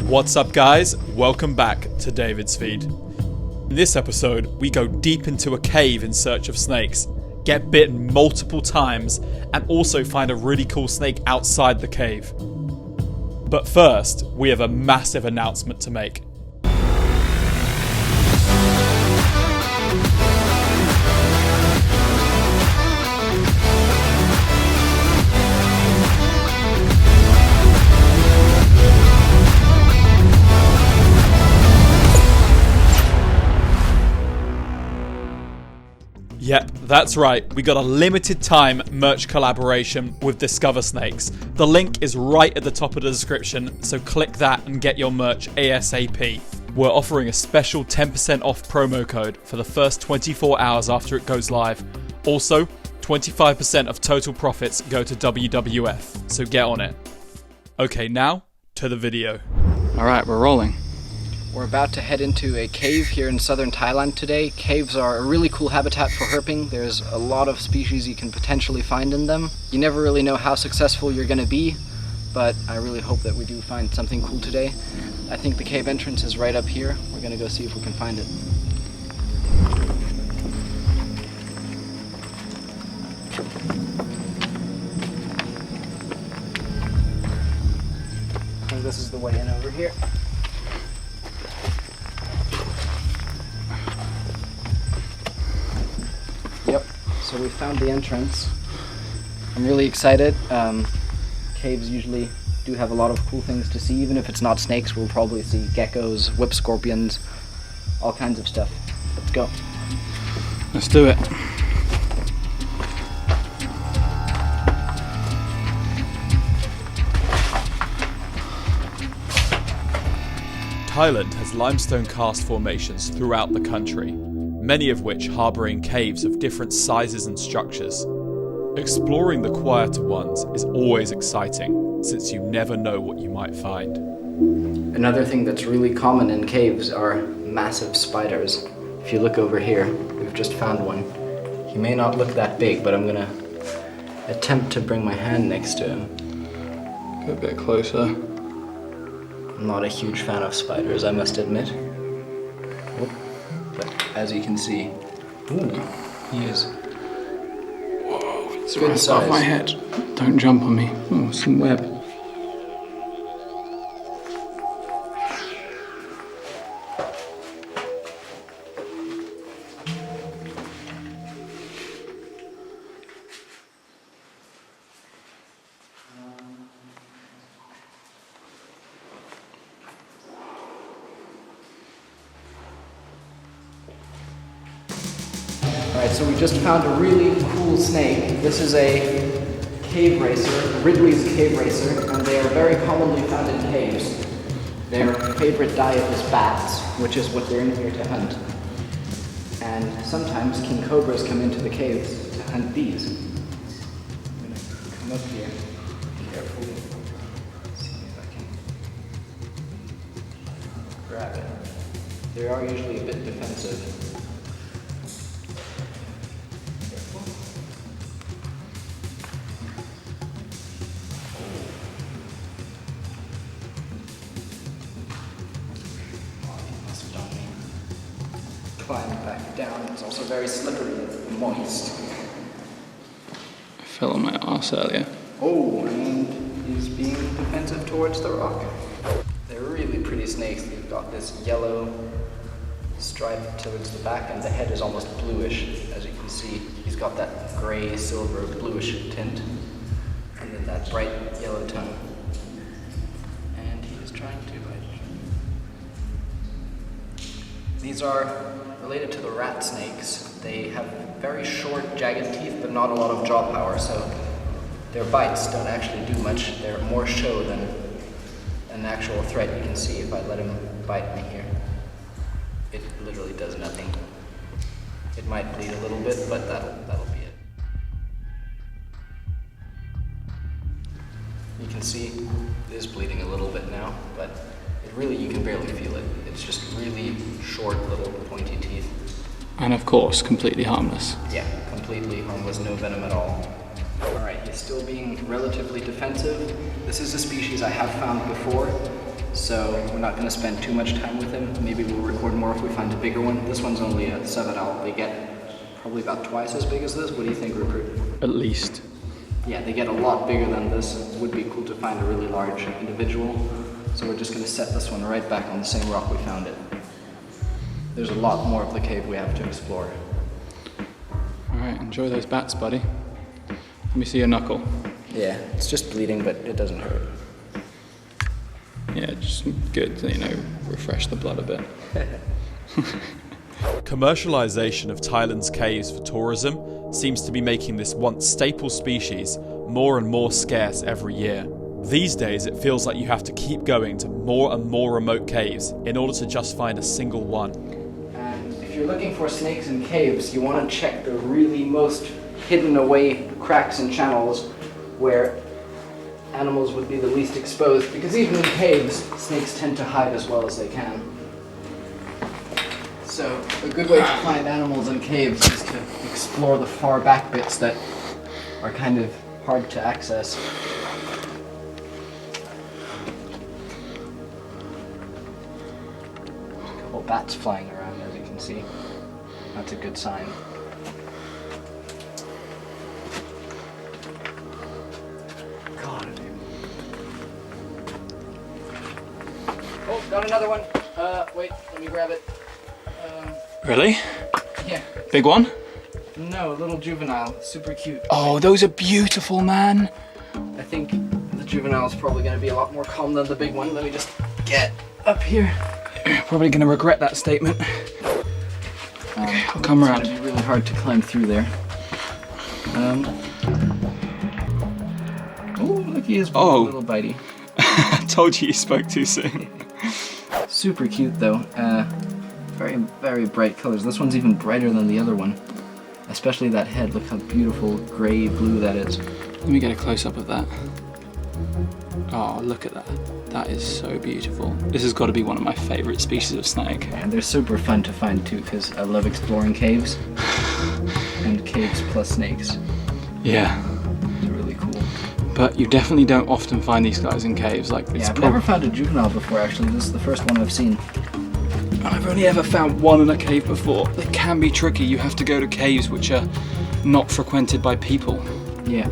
What's up guys, welcome back to David's Feed. In this episode, we go deep into a cave in search of snakes, get bitten multiple times, and also find a really cool snake outside the cave. But first, we have a massive announcement to make. Yep, that's right, we got a limited time merch collaboration with Discover Snakes. The link is right at the top of the description, so click that and get your merch ASAP. We're offering a special 10% off promo code for the first 24 hours after it goes live. Also, 25% of total profits go to WWF, so get on it. Okay, now to the video. Alright, we're rolling. We're about to head into a cave here in southern Thailand today. Caves are a really cool habitat for herping. There's a lot of species you can potentially find in them. You never really know how successful you're going to be, but I really hope that we do find something cool today. I think the cave entrance is right up here. We're going to go see if we can find it. I think this is the way in over here. Yep, so we found the entrance. I'm really excited. Caves usually do have a lot of cool things to see. Even if it's not snakes, we'll probably see geckos, whip scorpions, all kinds of stuff. Let's go. Let's do it. Thailand has limestone karst formations throughout the country, many of which harbouring caves of different sizes and structures. Exploring the quieter ones is always exciting, since you never know what you might find. Another thing that's really common in caves are massive spiders. If you look over here, we've just found one. He may not look that big, but I'm gonna attempt to bring my hand next to him. Go a bit closer. I'm not a huge fan of spiders, I must admit. But as you can see, he is. Whoa, it's good right size. above my head. Don't jump on me. Oh, some web. Alright, so we just found a really cool snake. This is a cave racer, Ridley's cave racer, and they are very commonly found in caves. Their favorite diet is bats, which is what they're in here to hunt. And sometimes king cobras come into the caves to hunt these. I'm going to come up here carefully, see if I can grab it. They are usually a bit defensive. Climb back down. It's also very slippery and moist. I fell on my arse earlier. Oh, and he's being defensive towards the rock. They're really pretty snakes. They've got this yellow stripe towards the back, and the head is almost bluish. As you can see, he's got that gray, silver, bluish tint, and then that bright yellow tongue. And he is trying to bite. These are related to the rat snakes. They have very short, jagged teeth, but not a lot of jaw power, so their bites don't actually do much. They're more show than an actual threat. You can see if I let him bite me here, it literally does nothing. It might bleed a little bit, but that'll be it. You can see it is bleeding a little bit now, but you can barely feel it. It's just really short, little pointy teeth. And of course, completely harmless. Yeah, completely harmless, no venom at all. Alright, he's still being relatively defensive. This is a species I have found before. so we're not going to spend too much time with him. Maybe we'll record more if we find a bigger one. This one's only a 7L. They get probably about twice as big as this. What do you think, Rupert? At least. Yeah, they get a lot bigger than this. It would be cool to find a really large individual. So we're just going to set this one right back on the same rock we found it. There's a lot more of the cave we have to explore. Alright, enjoy those bats, buddy. Let me see your knuckle. Yeah, it's just bleeding, but it doesn't hurt. Yeah, just good to, refresh the blood a bit. Commercialization of Thailand's caves for tourism seems to be making this once staple species more and more scarce every year. These days it feels like you have to keep going to more and more remote caves in order to just find a single one. And if you're looking for snakes in caves, you want to check the really most hidden away cracks and channels where animals would be the least exposed, because even in caves, snakes tend to hide as well as they can. So a good way to find animals in caves is to explore the far back bits that are kind of hard to access. There's a couple bats flying around, as you can see. That's a good sign. God. Oh, got another one. Wait, let me grab it. Really? Yeah. Big one? No, a little juvenile. Super cute. Oh, those are beautiful, man. I think the juvenile is probably going to be a lot more calm than the big one. Let me just get up here. You're probably going to regret that statement. Okay, I'll come around. It's going to be really hard to climb through there. Oh, look, he is a little bitey. I told you spoke too soon. Super cute, though. Very, very bright colors. This one's even brighter than the other one. Especially that head. Look how beautiful gray-blue that is. Let me get a close-up of that. Oh, look at that. That is so beautiful. This has got to be one of my favourite species of snake. And they're super fun to find too, because I love exploring caves. And caves plus snakes. Yeah. It's really cool. But you definitely don't often find these guys in caves. I've never found a juvenile before, actually. This is the first one I've seen. I've only ever found one in a cave before. They can be tricky. You have to go to caves which are not frequented by people. Yeah.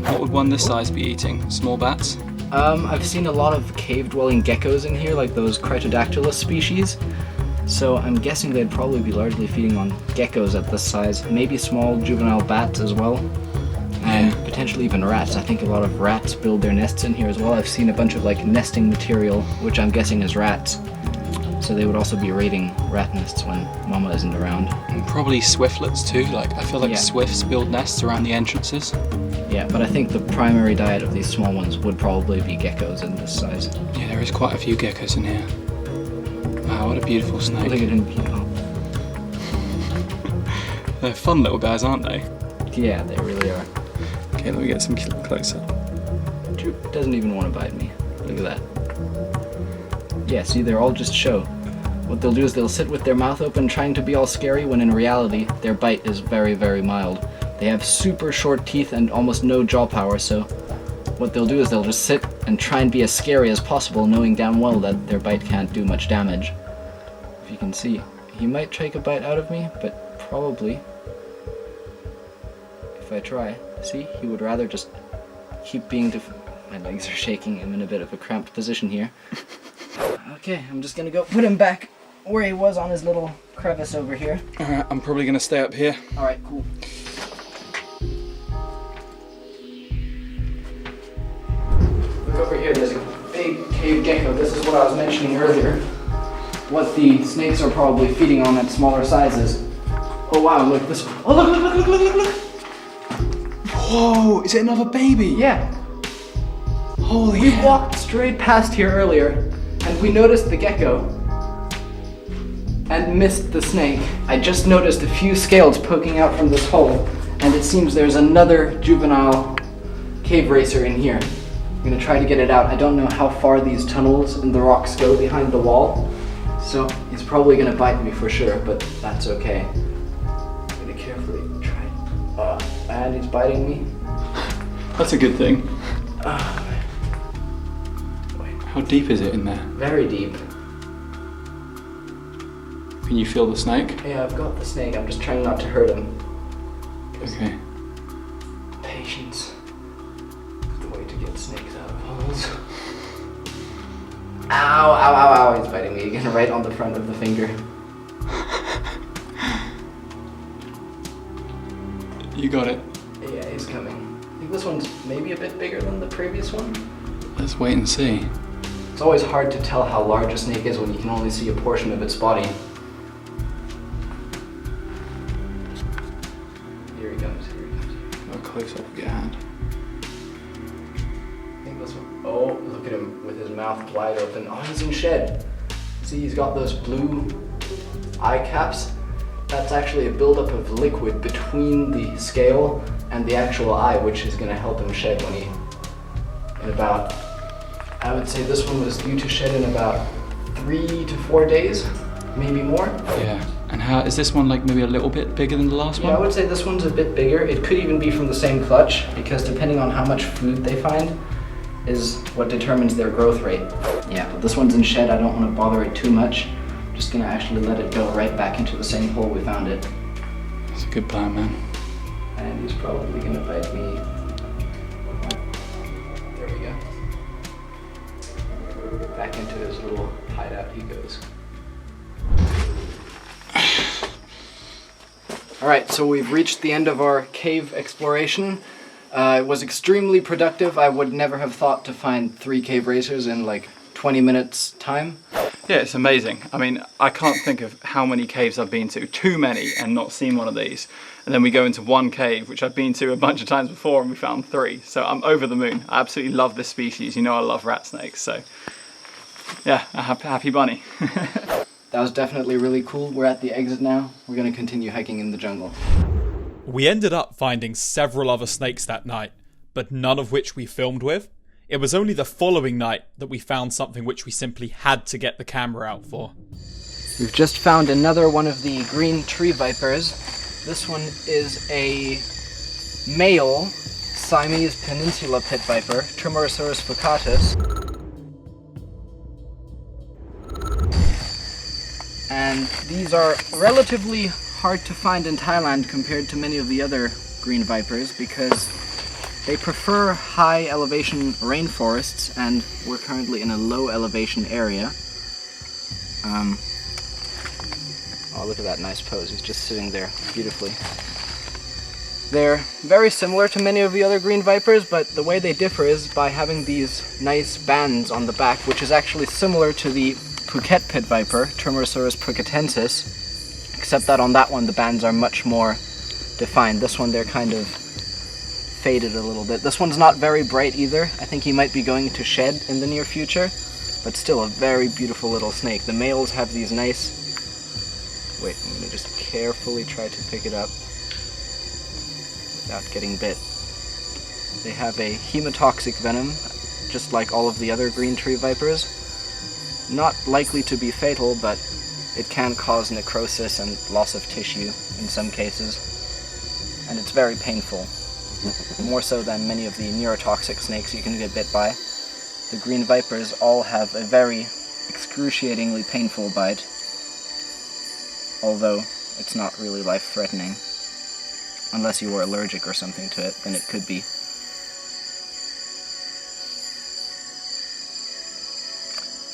What would one this size be eating? Small bats? I've seen a lot of cave-dwelling geckos in here, like those Cryptodactylus species. So I'm guessing they'd probably be largely feeding on geckos at this size. Maybe small juvenile bats as well. And potentially even rats. I think a lot of rats build their nests in here as well. I've seen a bunch of nesting material, which I'm guessing is rats. So they would also be raiding rat nests when Mama isn't around. And probably swiftlets too. I feel like swifts build nests around the entrances. Yeah, but I think the Primary diet of these small ones would probably be geckos in this size. Yeah, there is quite a few geckos in here. Wow, what a beautiful snake. Look at him. Oh. They're fun little bears, aren't they? Yeah, they really are. Okay, let me get some closer. Droop doesn't even want to bite me. Look at that. Yeah, see, they're all just show. What they'll do is they'll sit with their mouth open trying to be all scary when in reality their bite is very, very mild. They have super short teeth and almost no jaw power, so what they'll do is they'll just sit and try and be as scary as possible, knowing damn well that their bite can't do much damage. If you can see, he might take a bite out of me, but probably, if I try, see, he would rather just keep being my legs are shaking, I'm in a bit of a cramped position here. Okay, I'm just gonna go put him back where he was on his little crevice over here. Alright, I'm probably going to stay up here. Alright, cool. Look over here, there's a big cave gecko. This is what I was mentioning earlier. What the snakes are probably feeding on at smaller sizes. Oh wow, look this. Oh look. Whoa, is it another baby? Yeah. Holy We walked straight past here earlier and we noticed the gecko and missed the snake. I just noticed a few scales poking out from this hole, and it seems there's another juvenile cave racer in here. I'm gonna try to get it out. I don't know how far these tunnels in the rocks go behind the wall, so he's probably gonna bite me for sure, but that's okay. I'm gonna carefully try. And he's biting me. That's a good thing. How deep is it in there? Very deep. Can you feel the snake? Yeah, I've got the snake. I'm just trying not to hurt him. Okay. Patience. The way to get snakes out of holes. Ow, ow, ow, ow. He's biting me again right on the front of the finger. You got it. Yeah, he's coming. I think this one's maybe a bit bigger than the previous one. Let's wait and see. It's always hard to tell how large a snake is when you can only see a portion of its body. Here he comes, here he comes. Go close up with your hand. I think this one. Oh, look at him with his mouth wide open. Oh, he's in shed. See, he's got those blue eye caps. That's actually a buildup of liquid between the scale and the actual eye, which is going to help him shed when he, in about, I would say this one was due to shed in about 3 to 4 days, maybe more. Yeah. And how is this one like maybe a little bit bigger than the last one? Yeah, I would say this one's a bit bigger. It could even be from the same clutch, because depending on how much food they find is what determines their growth rate. Yeah, but this one's in shed. I don't want to bother it too much. Just gonna actually let it go right back into the same hole we found it. That's a good plan, man. And he's probably gonna bite me. There we go. Back into his little hideout he goes. Alright, so we've reached the end of our cave exploration. It was extremely productive. I would never have thought to find 3 cave racers in like 20 minutes time. Yeah, it's amazing. I mean, I can't think of how many caves I've been to, too many, and not seen one of these. And then we go into one cave, which I've been to a bunch of times before, and we found 3. So I'm over the moon. I absolutely love this species. You know I love rat snakes, so yeah, a happy bunny. That was definitely really cool. We're at the exit now. We're going to continue hiking in the jungle. We ended up finding several other snakes that night, but none of which we filmed with. It was only the following night that we found something which we simply had to get the camera out for. We've just found another one of the green tree vipers. This one is a male Siamese Peninsula Pit Viper, Trimeresurus fucatus. And these are relatively hard to find in Thailand compared to many of the other green vipers because they prefer high elevation rainforests, and we're currently in a low elevation area. Oh, look at that nice pose. He's just sitting there beautifully. They're very similar to many of the other green vipers, but the way they differ is by having these nice bands on the back, which is actually similar to the Phuket pit viper, Trimeresurus phucatensis, except that on that one the bands are much more defined. This one they're kind of faded a little bit. This one's not very bright either. I think he might be going to shed in the near future, but still a very beautiful little snake. The males have these nice... Wait, I'm going to just carefully try to pick it up without getting bit. They have a hemotoxic venom, just like all of the other green tree vipers. Not likely to be fatal, but it can cause necrosis and loss of tissue in some cases, and it's very painful. More so than many of the neurotoxic snakes you can get bit by. The green vipers all have a very excruciatingly painful bite, although it's not really life-threatening. Unless you were allergic or something to it, then it could be.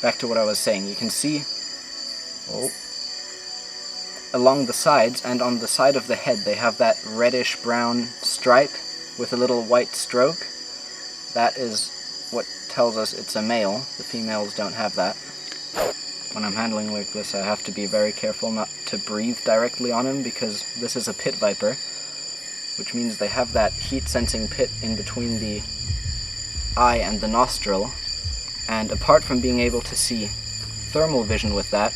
Back to what I was saying, you can see along the sides and on the side of the head they have that reddish-brown stripe with a little white stroke. That is what tells us it's a male. The females don't have that. When I'm handling like this, I have to be very careful not to breathe directly on him because this is a pit viper, which means they have that heat-sensing pit in between the eye and the nostril, and apart from being able to see thermal vision with that,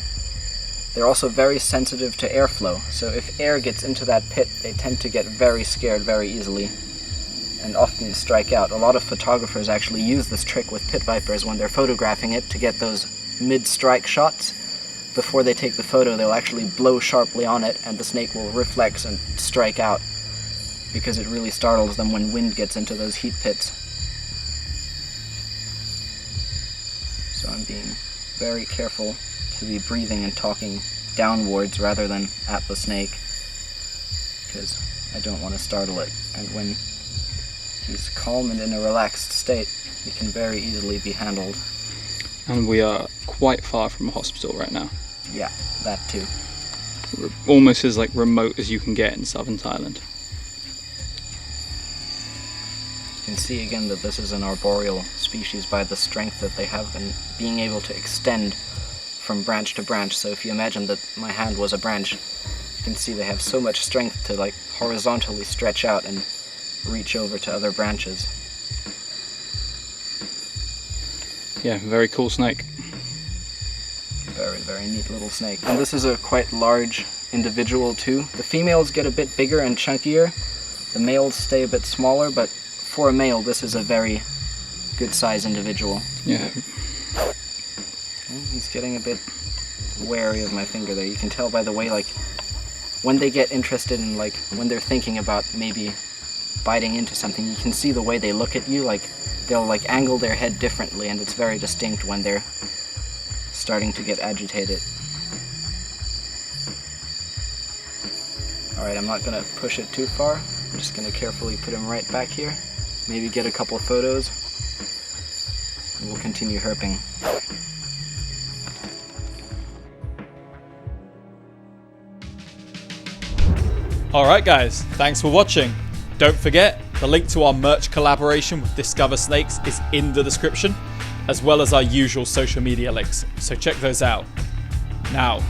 they're also very sensitive to airflow. So if air gets into that pit, they tend to get very scared very easily and often strike out. A lot of photographers actually use this trick with pit vipers when they're photographing it to get those mid-strike shots. Before they take the photo, they'll actually blow sharply on it and the snake will reflex and strike out because it really startles them when wind gets into those heat pits. So So I'm being very careful to be breathing and talking downwards rather than at the snake, because I don't want to startle it. And when he's calm and in a relaxed state, he can very easily be handled. And we are quite far from a hospital right now. Yeah, that too. We're almost as remote as you can get in southern Thailand. You can see again that this is an arboreal species by the strength that they have in being able to extend from branch to branch. So if you imagine that my hand was a branch, you can see they have so much strength to horizontally stretch out and reach over to other branches. Yeah, very cool snake. Very, very neat little snake. And this is a quite large individual too. The females get a bit bigger and chunkier. The males stay a bit smaller, but for a male, this is a very good size individual. Yeah. And he's getting a bit wary of my finger there. You can tell by the way, when they get interested in, when they're thinking about maybe biting into something, you can see the way they look at you, they'll angle their head differently, and it's very distinct when they're starting to get agitated. Alright, I'm not gonna push it too far. I'm just gonna carefully put him right back here. Maybe get a couple of photos, and we'll continue herping. Alright guys, thanks for watching. Don't forget, the link to our merch collaboration with Discover Snakes is in the description, as well as our usual social media links, so check those out. Now,